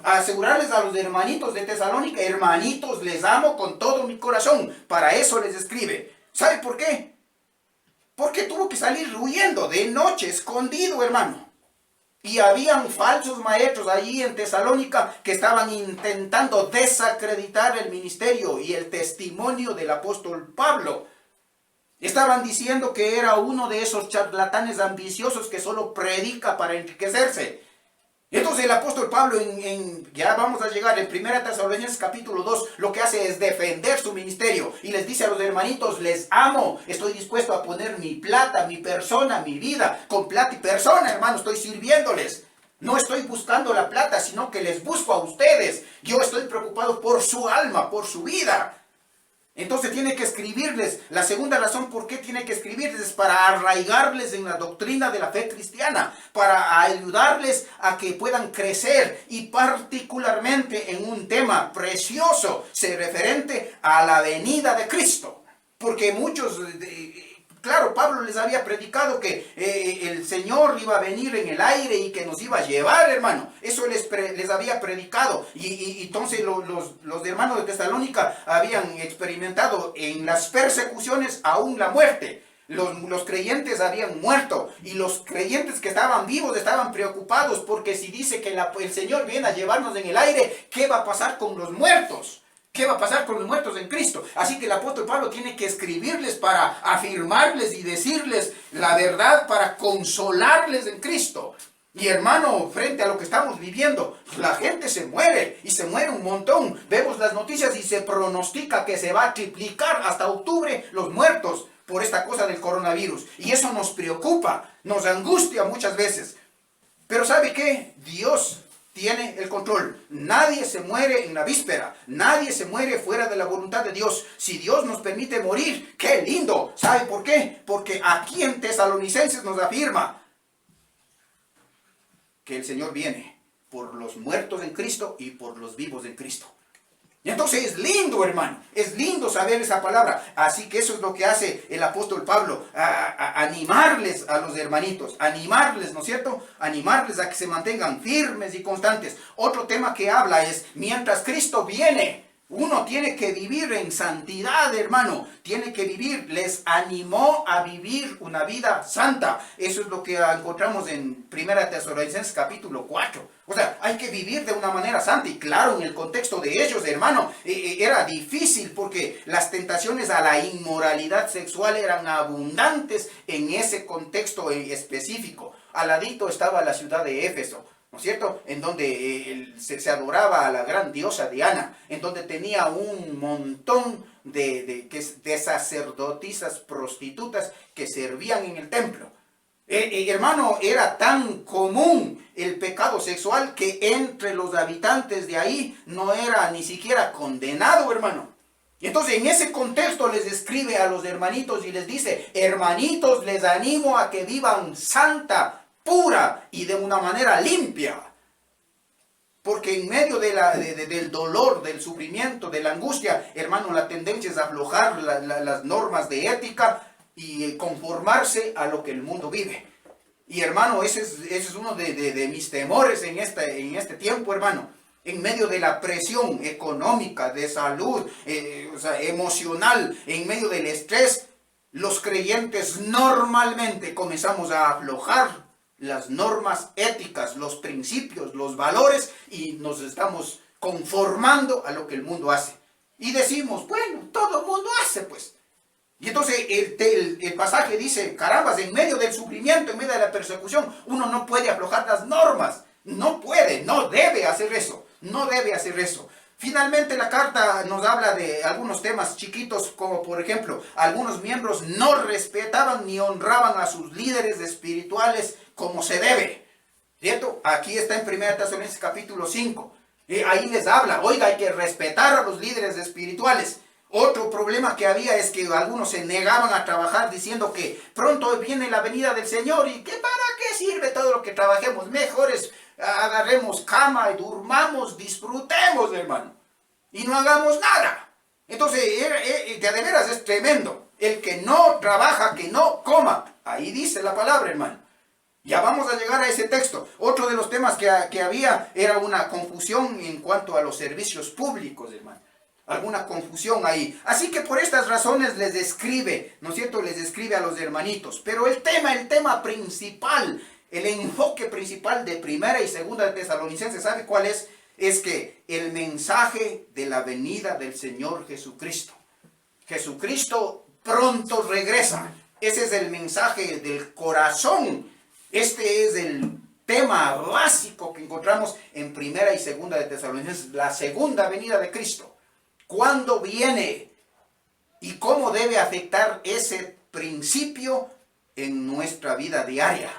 Asegurarles a los hermanitos de Tesalónica, hermanitos, les amo con todo mi corazón. Para eso les escribe. ¿Sabe por qué? Porque tuvo que salir huyendo de noche, escondido, hermano. Y habían falsos maestros allí en Tesalónica que estaban intentando desacreditar el ministerio y el testimonio del apóstol Pablo. Estaban diciendo que era uno de esos charlatanes ambiciosos que solo predica para enriquecerse. Entonces el apóstol Pablo, ya vamos a llegar en 1 Tesalonicenses capítulo 2, lo que hace es defender su ministerio. Y les dice a los hermanitos, les amo, estoy dispuesto a poner mi plata, mi persona, mi vida, con plata y persona, hermano, estoy sirviéndoles. No estoy buscando la plata, sino que les busco a ustedes. Yo estoy preocupado por su alma, por su vida. Entonces tiene que escribirles. La segunda razón por qué tiene que escribirles es para arraigarles en la doctrina de la fe cristiana, para ayudarles a que puedan crecer y particularmente en un tema precioso, referente a la venida de Cristo. Porque muchos, claro, Pablo les había predicado que el Señor iba a venir en el aire y que nos iba a llevar, hermano. Eso les había predicado. Y entonces los hermanos de Tesalónica habían experimentado en las persecuciones aún la muerte. Los creyentes habían muerto y los creyentes que estaban vivos estaban preocupados porque si dice que el Señor viene a llevarnos en el aire, ¿qué va a pasar con los muertos? ¿Qué va a pasar con los muertos en Cristo? Así que el apóstol Pablo tiene que escribirles para afirmarles y decirles la verdad, para consolarles en Cristo. Y hermano, frente a lo que estamos viviendo, la gente se muere y se muere un montón. Vemos las noticias y se pronostica que se va a triplicar hasta octubre los muertos por esta cosa del coronavirus. Y eso nos preocupa, nos angustia muchas veces. Pero ¿sabe qué? Dios tiene el control. Nadie se muere en la víspera. Nadie se muere fuera de la voluntad de Dios. Si Dios nos permite morir, ¡qué lindo! ¿Sabe por qué? Porque aquí en Tesalonicenses nos afirma que el Señor viene por los muertos en Cristo y por los vivos en Cristo. Y entonces es lindo, hermano, es lindo saber esa palabra. Así que eso es lo que hace el apóstol Pablo, animarles a los hermanitos, animarles, ¿no es cierto? Animarles a que se mantengan firmes y constantes. Otro tema que habla es, mientras Cristo viene, Uno tiene que vivir en santidad, hermano. Tiene que vivir. Les animó a vivir una vida santa. Eso es lo que encontramos en 1 Tesalonicenses capítulo 4. O sea, hay que vivir de una manera santa. Y claro, en el contexto de ellos, hermano, era difícil porque las tentaciones a la inmoralidad sexual eran abundantes en ese contexto específico. Al ladito estaba la ciudad de Éfeso, ¿no es cierto? En donde se adoraba a la gran diosa Diana, en donde tenía un montón de sacerdotisas prostitutas que servían en el templo. Hermano, era tan común el pecado sexual que entre los habitantes de ahí no era ni siquiera condenado, hermano. Y entonces en ese contexto les escribe a los hermanitos y les dice: hermanitos, les animo a que vivan santa, pura y de una manera limpia. Porque en medio del dolor, del sufrimiento, de la angustia, hermano, la tendencia es aflojar las normas de ética y conformarse a lo que el mundo vive. Y hermano, ese es uno de mis temores en este tiempo, hermano. En medio de la presión económica, de salud, emocional, en medio del estrés, los creyentes normalmente comenzamos a aflojar las normas éticas, los principios, los valores, y nos estamos conformando a lo que el mundo hace. Y decimos, bueno, todo el mundo hace, pues. Y entonces el pasaje dice: carambas, en medio del sufrimiento, en medio de la persecución, uno no puede aflojar las normas. No puede, no debe hacer eso. No debe hacer eso. Finalmente la carta nos habla de algunos temas chiquitos, como por ejemplo, algunos miembros no respetaban ni honraban a sus líderes espirituales como se debe. ¿Cierto? Aquí está en 1 Tesalonicenses capítulo 5. Ahí les habla: oiga, hay que respetar a los líderes espirituales. Otro problema que había es que algunos se negaban a trabajar diciendo que pronto viene la venida del Señor y que para qué sirve todo lo que trabajemos. Mejor es agarremos cama y durmamos, disfrutemos, hermano, y no hagamos nada. Entonces, de veras es tremendo. El que no trabaja, que no coma. Ahí dice la palabra, hermano. Ya vamos a llegar a ese texto. Otro de los temas que había era una confusión en cuanto a los servicios públicos, hermano. Alguna confusión ahí. Así que por estas razones les escribe, ¿no es cierto? Les escribe a los hermanitos. Pero el tema principal, el enfoque principal de 1 y 2 de Tesalonicenses, ¿sabe cuál es? Es que el mensaje de la venida del Señor Jesucristo. Jesucristo pronto regresa. Ese es el mensaje del corazón. Este es el tema básico que encontramos en 1 y 2 de Tesalonicenses. La segunda venida de Cristo. ¿Cuándo viene? ¿Y cómo debe afectar ese principio en nuestra vida diaria?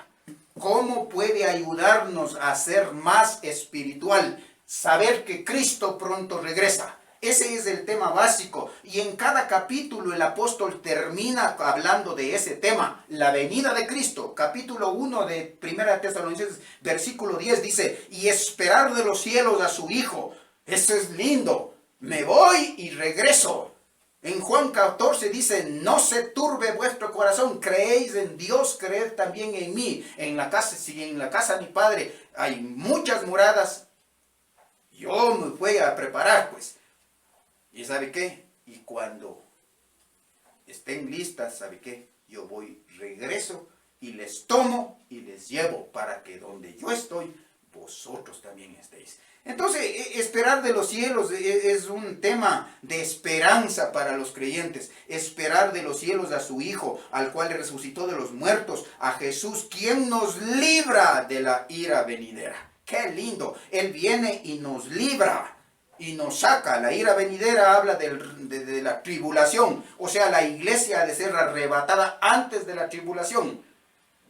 ¿Cómo puede ayudarnos a ser más espiritual? Saber que Cristo pronto regresa. Ese es el tema básico. Y en cada capítulo el apóstol termina hablando de ese tema. La venida de Cristo. Capítulo 1 de 1 Tesalonicenses, versículo 10 dice: y esperar de los cielos a su Hijo. Eso es lindo. Me voy y regreso. En Juan 14 dice: no se turbe vuestro corazón, creéis en Dios, creed también en mí. Si en la casa de mi Padre hay muchas moradas, yo me voy a preparar, pues. ¿Y sabe qué? Y cuando estén listas, ¿sabe qué? Yo regreso y les tomo y les llevo para que donde yo estoy, vosotros también estéis. Entonces, esperar de los cielos es un tema de esperanza para los creyentes. Esperar de los cielos a su Hijo, al cual resucitó de los muertos, a Jesús, quien nos libra de la ira venidera. ¡Qué lindo! Él viene y nos libra y nos saca. La ira venidera habla de la tribulación. O sea, la iglesia ha de ser arrebatada antes de la tribulación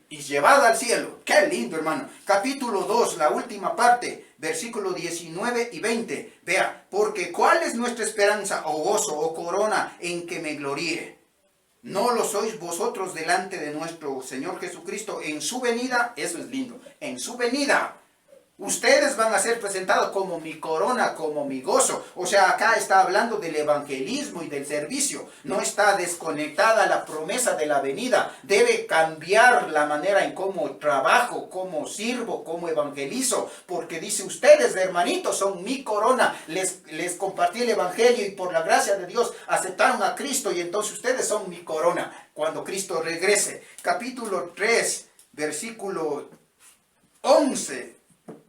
y llevada al cielo. ¡Qué lindo, hermano! Capítulo 2, la última parte. Versículo 19 y 20. Vea: porque ¿cuál es nuestra esperanza, o gozo, o corona en que me gloríe? ¿No lo sois vosotros delante de nuestro Señor Jesucristo en su venida? Eso es lindo. En su venida. Ustedes van a ser presentados como mi corona, como mi gozo. O sea, acá está hablando del evangelismo y del servicio. No está desconectada la promesa de la venida. Debe cambiar la manera en cómo trabajo, cómo sirvo, cómo evangelizo. Porque dice, ustedes, hermanitos, son mi corona. Les compartí el evangelio y por la gracia de Dios aceptaron a Cristo. Y entonces ustedes son mi corona cuando Cristo regrese. Capítulo 3, versículo 11.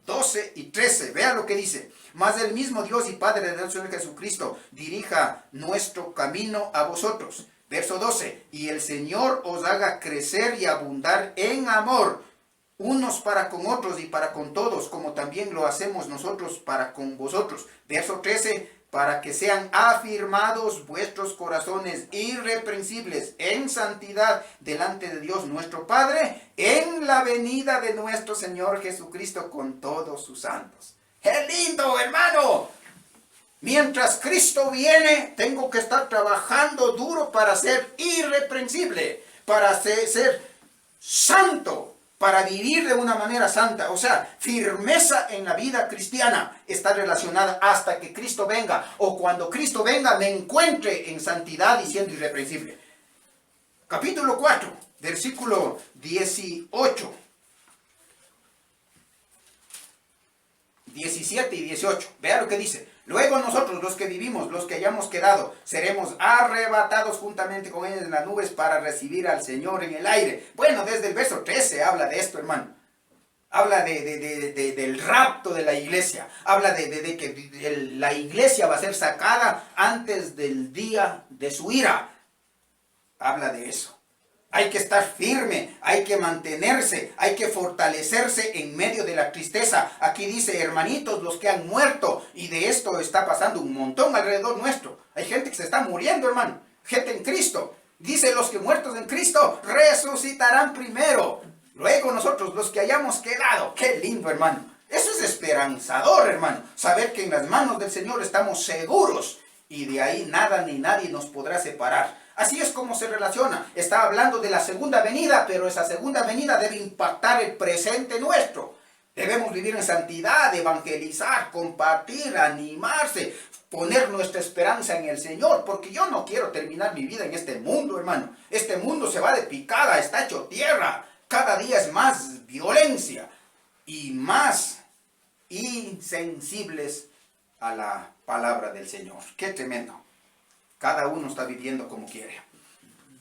12 y 13, vea lo que dice. Mas el mismo Dios y Padre del Señor Jesucristo dirija nuestro camino a vosotros. Verso 12. Y el Señor os haga crecer y abundar en amor, unos para con otros y para con todos, como también lo hacemos nosotros para con vosotros. Verso 13. Para que sean afirmados vuestros corazones irreprensibles en santidad delante de Dios nuestro Padre, en la venida de nuestro Señor Jesucristo con todos sus santos. ¡Qué lindo, hermano! Mientras Cristo viene, tengo que estar trabajando duro para ser irreprensible, para ser santo, para vivir de una manera santa. O sea, firmeza en la vida cristiana está relacionada hasta que Cristo venga, o cuando Cristo venga me encuentre en santidad y siendo irreprensible. Capítulo 4, versículo 18, 17 y 18. Vea lo que dice. Luego nosotros, los que vivimos, los que hayamos quedado, seremos arrebatados juntamente con ellos en las nubes para recibir al Señor en el aire. Bueno, desde el verso 13 habla de esto, hermano. Habla del rapto de la iglesia. Habla de que la iglesia va a ser sacada antes del día de su ira. Habla de eso. Hay que estar firme, hay que mantenerse, hay que fortalecerse en medio de la tristeza. Aquí dice, hermanitos, los que han muerto, y de esto está pasando un montón alrededor nuestro. Hay gente que se está muriendo, hermano, gente en Cristo. Dice, los que muertos en Cristo resucitarán primero. Luego nosotros, los que hayamos quedado. Qué lindo, hermano. Eso es esperanzador, hermano. Saber que en las manos del Señor estamos seguros y de ahí nada ni nadie nos podrá separar. Así es como se relaciona. Está hablando de la segunda venida, pero esa segunda venida debe impactar el presente nuestro. Debemos vivir en santidad, evangelizar, compartir, animarse, poner nuestra esperanza en el Señor, porque yo no quiero terminar mi vida en este mundo, hermano. Este mundo se va de picada, está hecho tierra. Cada día es más violencia y más insensibles a la palabra del Señor. ¡Qué tremendo! Cada uno está viviendo como quiere.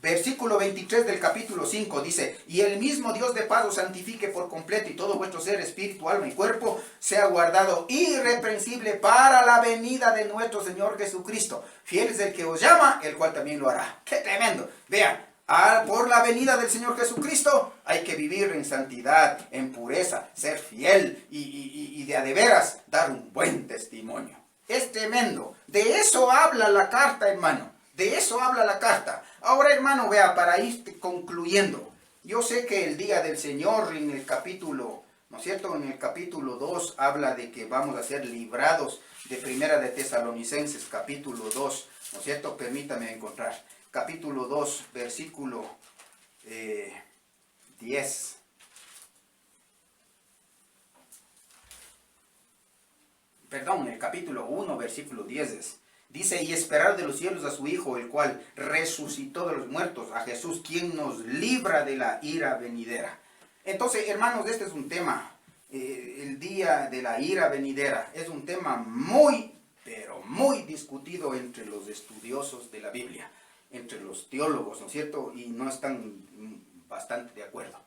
Versículo 23 del capítulo 5 dice, y el mismo Dios de paz os santifique por completo y todo vuestro ser, espíritu, alma y cuerpo sea guardado irreprensible para la venida de nuestro Señor Jesucristo. Fiel es el que os llama, el cual también lo hará. ¡Qué tremendo! Vean, por la venida del Señor Jesucristo hay que vivir en santidad, en pureza, ser fiel y de a de veras dar un buen testimonio. Es tremendo. De eso habla la carta, hermano. De eso habla la carta. Ahora, hermano, vea, para ir concluyendo. Yo sé que el día del Señor en el capítulo, ¿no es cierto? En el capítulo 2 habla de que vamos a ser librados de Primera de Tesalonicenses, capítulo 2, ¿no es cierto? Permítame encontrar. Capítulo 2, versículo 10. Perdón, el capítulo 1, versículo 10 dice, y esperar de los cielos a su Hijo, el cual resucitó de los muertos, a Jesús, quien nos libra de la ira venidera. Entonces, hermanos, este es un tema, el día de la ira venidera, es un tema muy, pero muy discutido entre los estudiosos de la Biblia, entre los teólogos, ¿no es cierto? Y no están bastante de acuerdo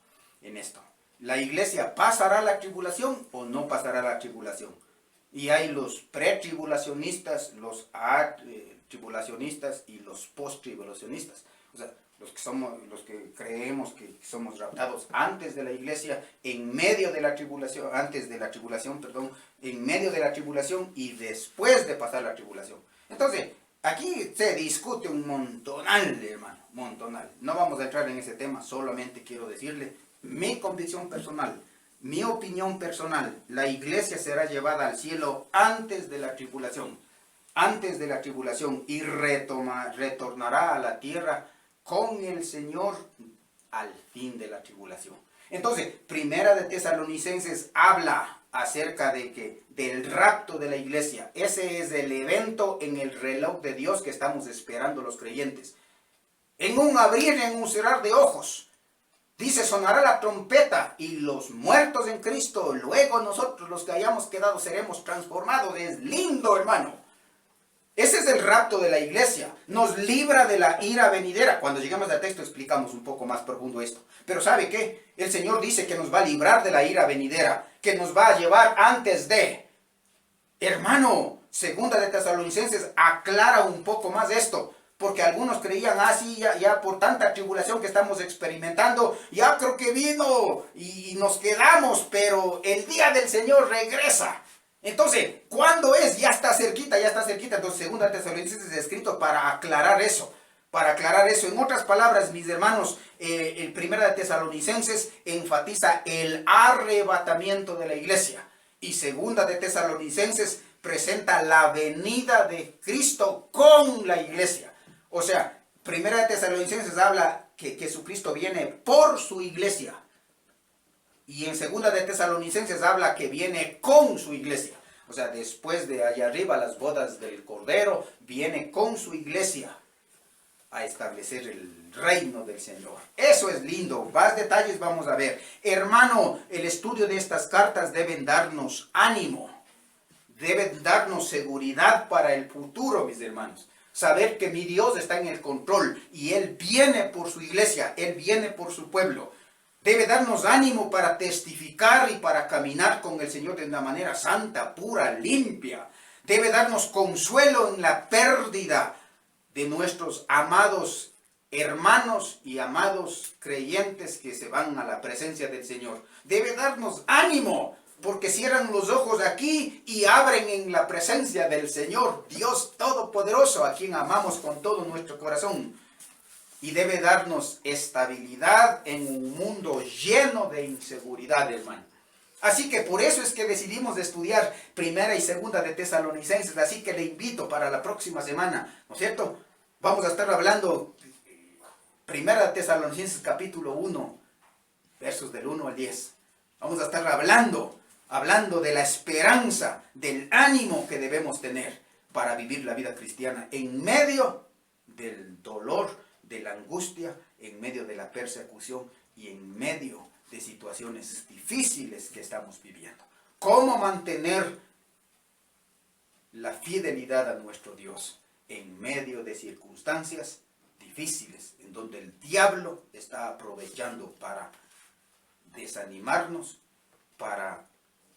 en esto. ¿La iglesia pasará la tribulación o no pasará la tribulación? Y hay los pretribulacionistas, los tribulacionistas y los posttribulacionistas. O sea, los que creemos que somos raptados antes de la iglesia, en medio de la tribulación, antes de la tribulación, perdón, en medio de la tribulación y después de pasar la tribulación. Entonces, aquí se discute un montonal, hermano, montonal. No vamos a entrar en ese tema, solamente quiero decirle mi convicción personal. Mi opinión personal, la iglesia será llevada al cielo antes de la tribulación, y retornará a la tierra con el Señor al fin de la tribulación. Entonces, Primera de Tesalonicenses habla acerca del rapto de la iglesia. Ese es el evento en el reloj de Dios que estamos esperando los creyentes. En un abrir y en un cerrar de ojos. Dice, sonará la trompeta y los muertos en Cristo, luego nosotros los que hayamos quedado seremos transformados. Es lindo, hermano. Ese es el rapto de la iglesia. Nos libra de la ira venidera. Cuando lleguemos al texto explicamos un poco más profundo esto. Pero ¿sabe qué? El Señor dice que nos va a librar de la ira venidera, que nos va a llevar antes de. Hermano, segunda de Tesalonicenses aclara un poco más esto. Porque algunos creían, sí, ya por tanta tribulación que estamos experimentando, ya creo que vino y nos quedamos, pero el día del Señor regresa. Entonces, ¿cuándo es? Ya está cerquita, ya está cerquita. Entonces, segunda Tesalonicenses es escrito para aclarar eso. Para aclarar eso. En otras palabras, mis hermanos, el primera de Tesalonicenses enfatiza el arrebatamiento de la iglesia. Y segunda de Tesalonicenses presenta la venida de Cristo con la iglesia. O sea, primera de Tesalonicenses habla que Jesucristo viene por su iglesia. Y en segunda de Tesalonicenses habla que viene con su iglesia. O sea, después de allá arriba las bodas del Cordero, viene con su iglesia a establecer el reino del Señor. Eso es lindo. Más detalles vamos a ver. Hermano, el estudio de estas cartas deben darnos ánimo. Deben darnos seguridad para el futuro, mis hermanos. Saber que mi Dios está en el control y Él viene por su iglesia, Él viene por su pueblo. Debe darnos ánimo para testificar y para caminar con el Señor de una manera santa, pura, limpia. Debe darnos consuelo en la pérdida de nuestros amados hermanos y amados creyentes que se van a la presencia del Señor. Debe darnos ánimo, porque cierran los ojos aquí y abren en la presencia del Señor, Dios Todopoderoso, a quien amamos con todo nuestro corazón. Y debe darnos estabilidad en un mundo lleno de inseguridad, hermano. Así que por eso es que decidimos estudiar primera y segunda de Tesalonicenses. Así que le invito para la próxima semana, ¿no es cierto? Vamos a estar hablando primera de Tesalonicenses capítulo 1, versos del 1 al 10. Vamos a estar hablando de la esperanza, del ánimo que debemos tener para vivir la vida cristiana en medio del dolor, de la angustia, en medio de la persecución y en medio de situaciones difíciles que estamos viviendo. ¿Cómo mantener la fidelidad a nuestro Dios en medio de circunstancias difíciles en donde el diablo está aprovechando para desanimarnos, para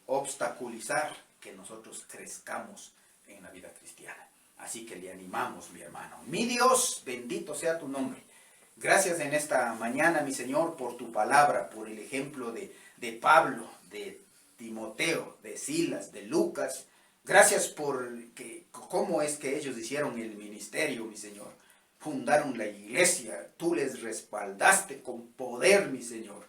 obstaculizar que nosotros crezcamos en la vida cristiana? Así que le animamos, mi hermano. Mi Dios, bendito sea tu nombre. Gracias en esta mañana, mi Señor, por tu palabra, por el ejemplo de Pablo, de Timoteo, de Silas, de Lucas. Gracias por cómo es que ellos hicieron el ministerio, mi Señor. Fundaron la iglesia, tú les respaldaste con poder, mi Señor.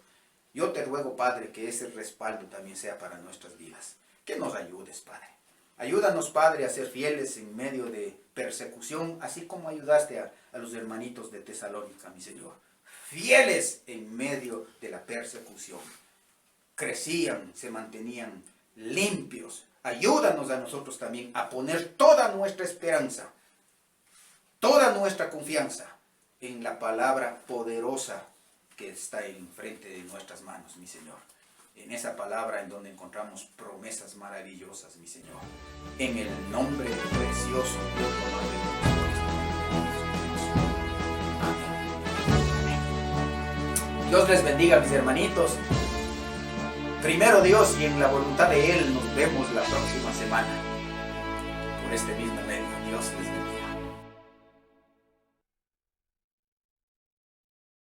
Yo te ruego, Padre, que ese respaldo también sea para nuestras vidas. Que nos ayudes, Padre. Ayúdanos, Padre, a ser fieles en medio de persecución, así como ayudaste a los hermanitos de Tesalónica, mi Señor. Fieles en medio de la persecución. Crecían, se mantenían limpios. Ayúdanos a nosotros también a poner toda nuestra esperanza, toda nuestra confianza en la palabra poderosa que está enfrente de nuestras manos, mi Señor. En esa palabra en donde encontramos promesas maravillosas, mi Señor. En el nombre precioso de tu Madre. Amén. Dios les bendiga, mis hermanitos. Primero Dios, y en la voluntad de Él nos vemos la próxima semana. Por este mismo medio, Dios les bendiga.